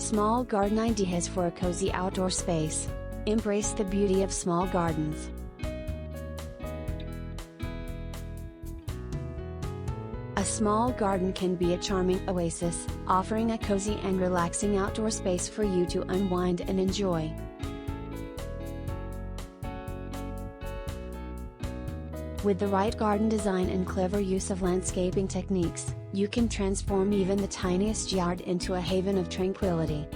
Small garden ideas for a cozy outdoor space. Embrace the beauty of small gardens. A small garden can be a charming oasis, offering a cozy and relaxing outdoor space for you to unwind and enjoy. With the right garden design and clever use of landscaping techniques, you can transform even the tiniest yard into a haven of tranquility.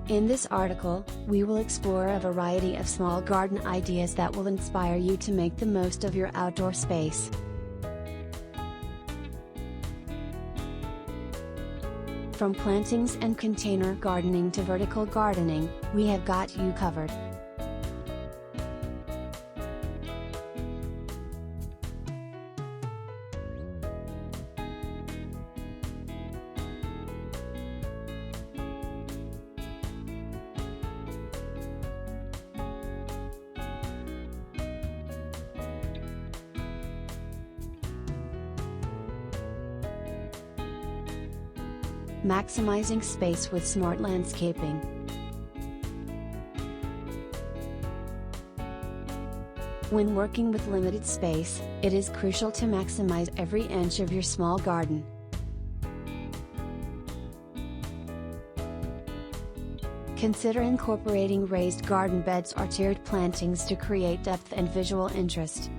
In this article, we will explore a variety of small garden ideas that will inspire you to make the most of your outdoor space. From plantings and container gardening to vertical gardening, we have got you covered. Maximizing space with smart landscaping. When working with limited space, it is crucial to maximize every inch of your small garden. Consider incorporating raised garden beds or tiered plantings to create depth and visual interest.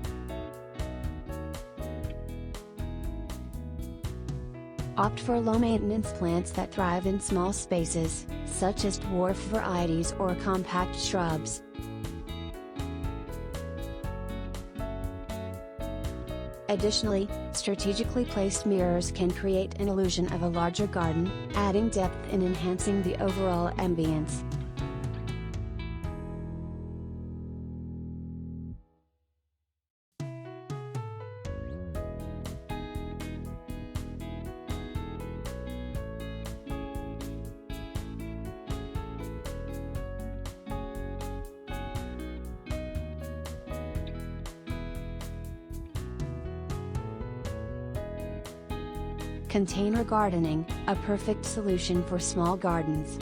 Opt for low-maintenance plants that thrive in small spaces, such as dwarf varieties or compact shrubs. Additionally, strategically placed mirrors can create an illusion of a larger garden, adding depth and enhancing the overall ambience. Container gardening, a perfect solution for small gardens.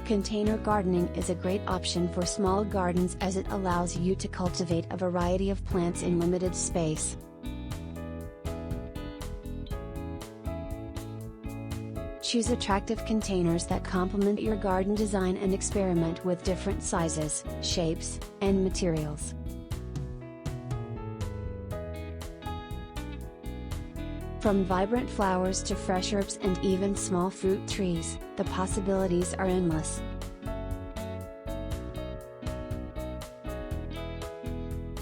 Container gardening is a great option for small gardens as it allows you to cultivate a variety of plants in limited space. Choose attractive containers that complement your garden design and experiment with different sizes, shapes, and materials. From vibrant flowers to fresh herbs and even small fruit trees, the possibilities are endless.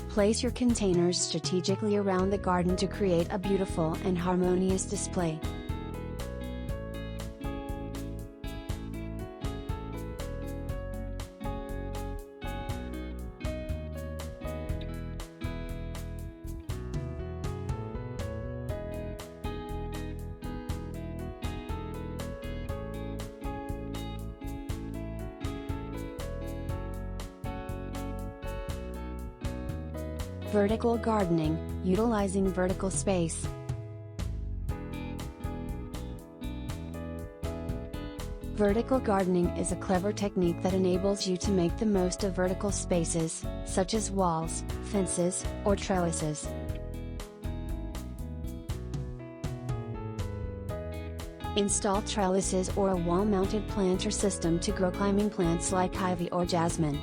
Place your containers strategically around the garden to create a beautiful and harmonious display. Vertical gardening, utilizing vertical space. Vertical gardening is a clever technique that enables you to make the most of vertical spaces, such as walls, fences, or trellises. Install trellises or a wall-mounted planter system to grow climbing plants like ivy or jasmine.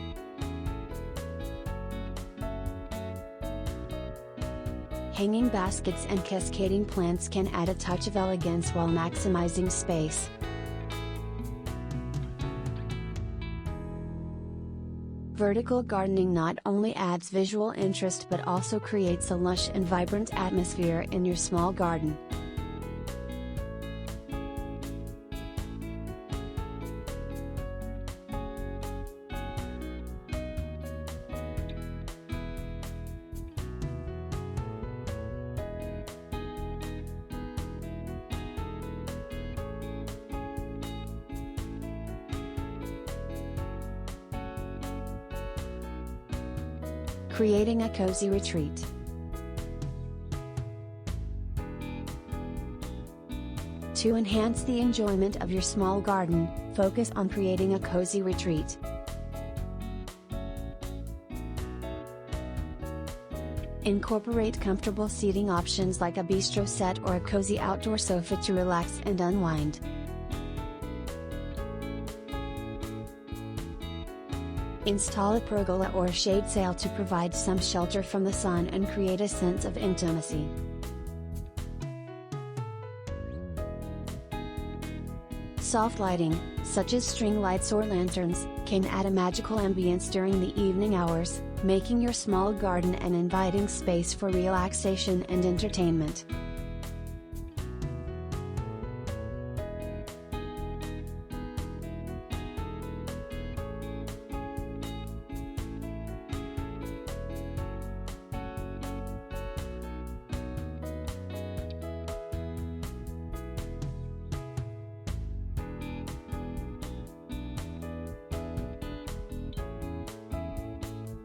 Hanging baskets and cascading plants can add a touch of elegance while maximizing space. Vertical gardening not only adds visual interest but also creates a lush and vibrant atmosphere in your small garden. Creating a cozy retreat. To enhance the enjoyment of your small garden, focus on creating a cozy retreat. Incorporate comfortable seating options like a bistro set or a cozy outdoor sofa to relax and unwind. Install a pergola or a shade sail to provide some shelter from the sun and create a sense of intimacy. Soft lighting, such as string lights or lanterns, can add a magical ambience during the evening hours, making your small garden an inviting space for relaxation and entertainment.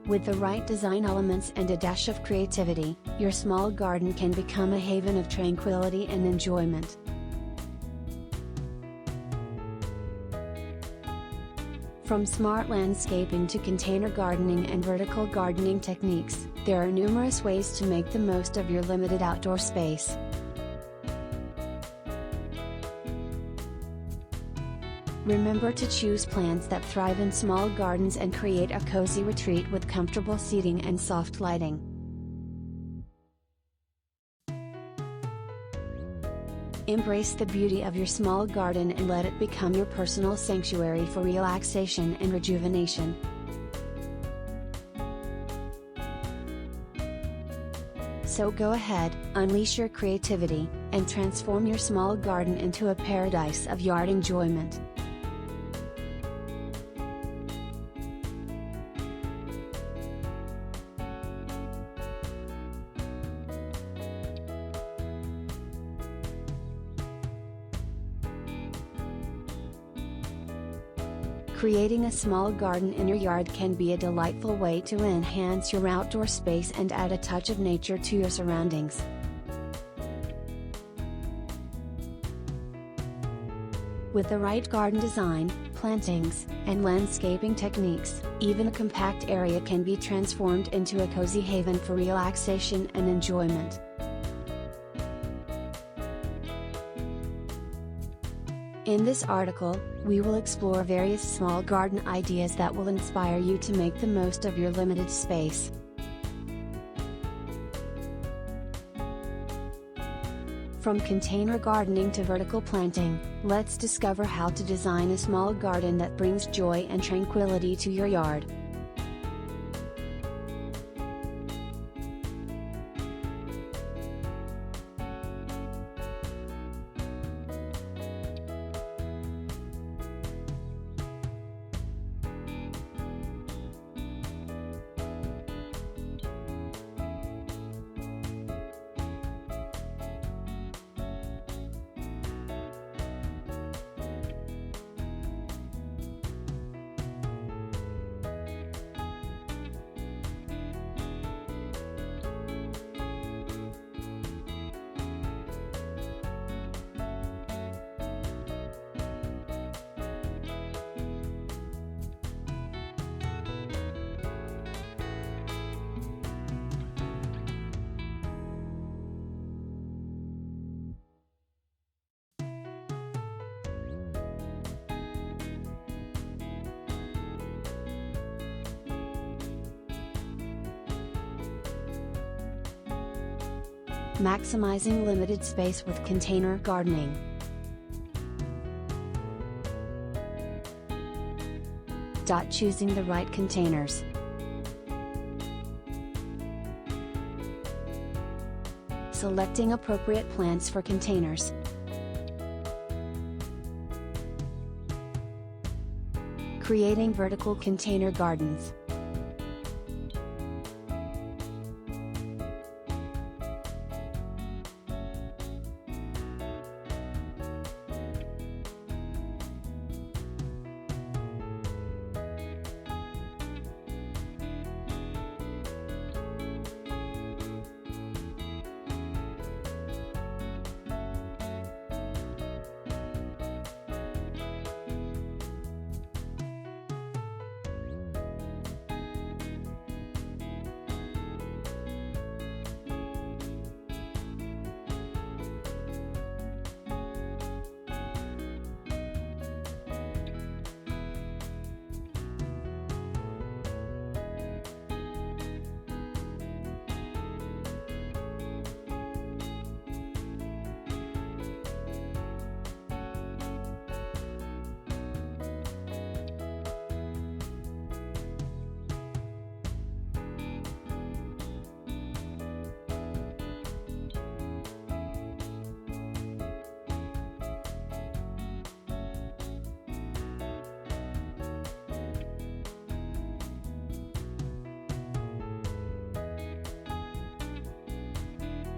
With the right design elements and a dash of creativity, your small garden can become a haven of tranquility and enjoyment. From smart landscaping to container gardening and vertical gardening techniques, there are numerous ways to make the most of your limited outdoor space. Remember to choose plants that thrive in small gardens and create a cozy retreat with comfortable seating and soft lighting. Embrace the beauty of your small garden and let it become your personal sanctuary for relaxation and rejuvenation. So go ahead, unleash your creativity, and transform your small garden into a paradise of yard enjoyment. Creating a small garden in your yard can be a delightful way to enhance your outdoor space and add a touch of nature to your surroundings. With the right garden design, plantings, and landscaping techniques, even a compact area can be transformed into a cozy haven for relaxation and enjoyment. In this article, we will explore various small garden ideas that will inspire you to make the most of your limited space. From container gardening to vertical planting, let's discover how to design a small garden that brings joy and tranquility to your yard. Maximizing limited space with container gardening. Choosing the right containers. Selecting appropriate plants for containers. Creating vertical container gardens.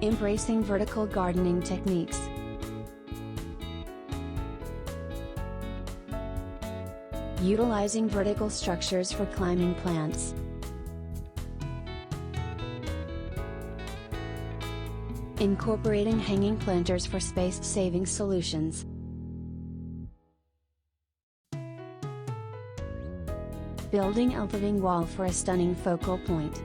Embracing vertical gardening techniques. Utilizing vertical structures for climbing plants. Incorporating hanging planters for space-saving solutions. Building a living wall for a stunning focal point.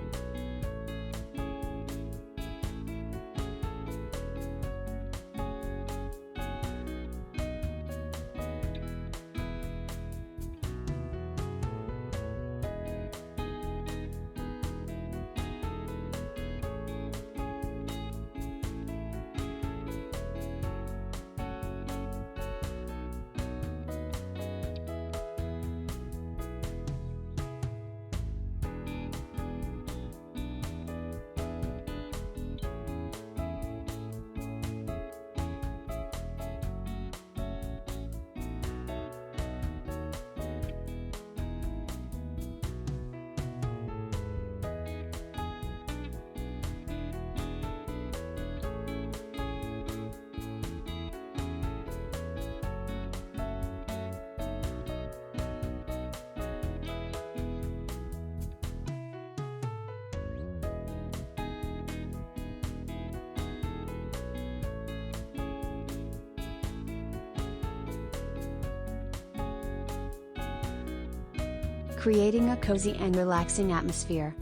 Creating a cozy and relaxing atmosphere.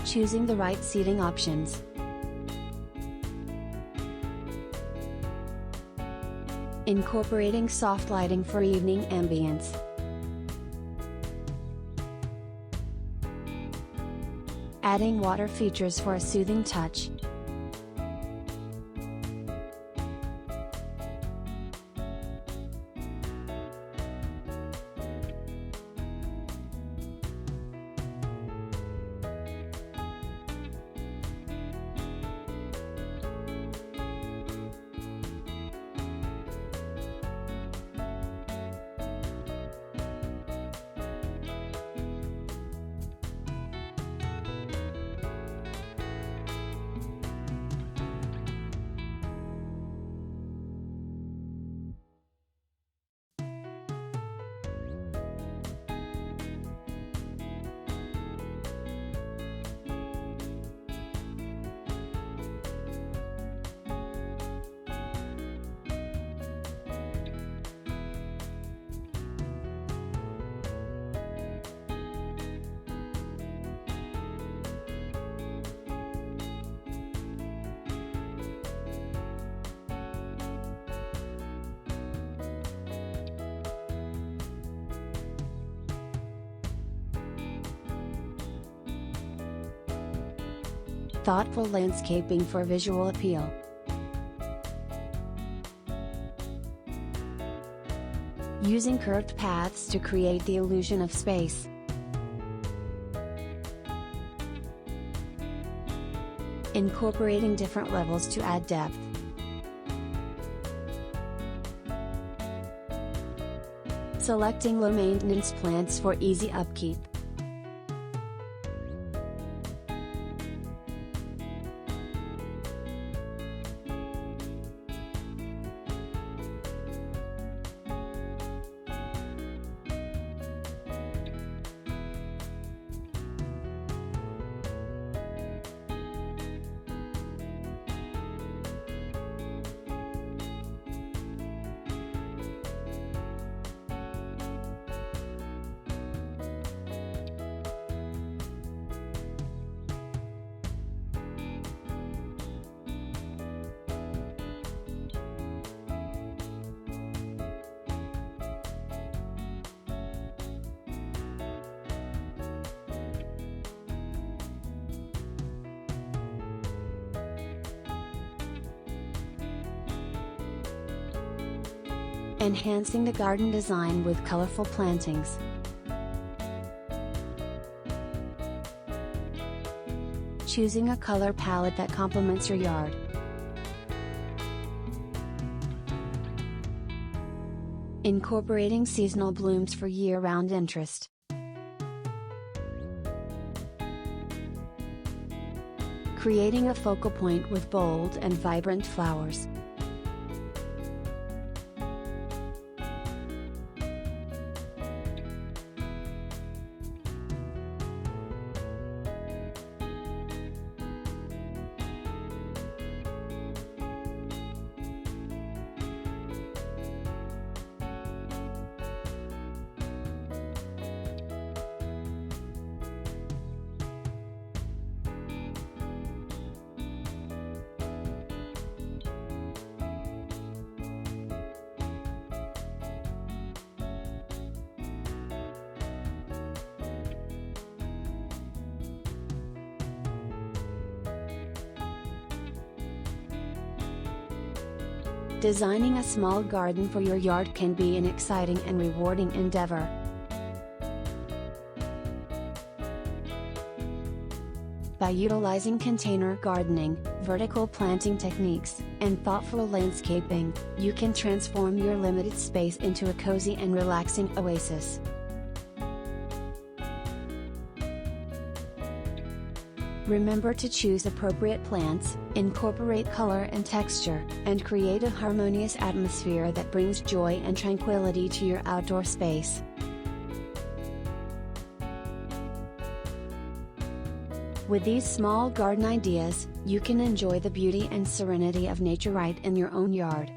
Choosing the right seating options. Incorporating soft lighting for evening ambience. Adding water features for a soothing touch. Thoughtful landscaping for visual appeal. Using curved paths to create the illusion of space. Incorporating different levels to add depth. Selecting low-maintenance plants for easy upkeep. Enhancing the garden design with colorful plantings. Choosing a color palette that complements your yard. Incorporating seasonal blooms for year-round interest. creating a focal point with bold and vibrant flowers. Designing a small garden for your yard can be an exciting and rewarding endeavor. By utilizing container gardening, vertical planting techniques, and thoughtful landscaping, you can transform your limited space into a cozy and relaxing oasis. Remember to choose appropriate plants, incorporate color and texture, and create a harmonious atmosphere that brings joy and tranquility to your outdoor space. With these small garden ideas, you can enjoy the beauty and serenity of nature right in your own yard.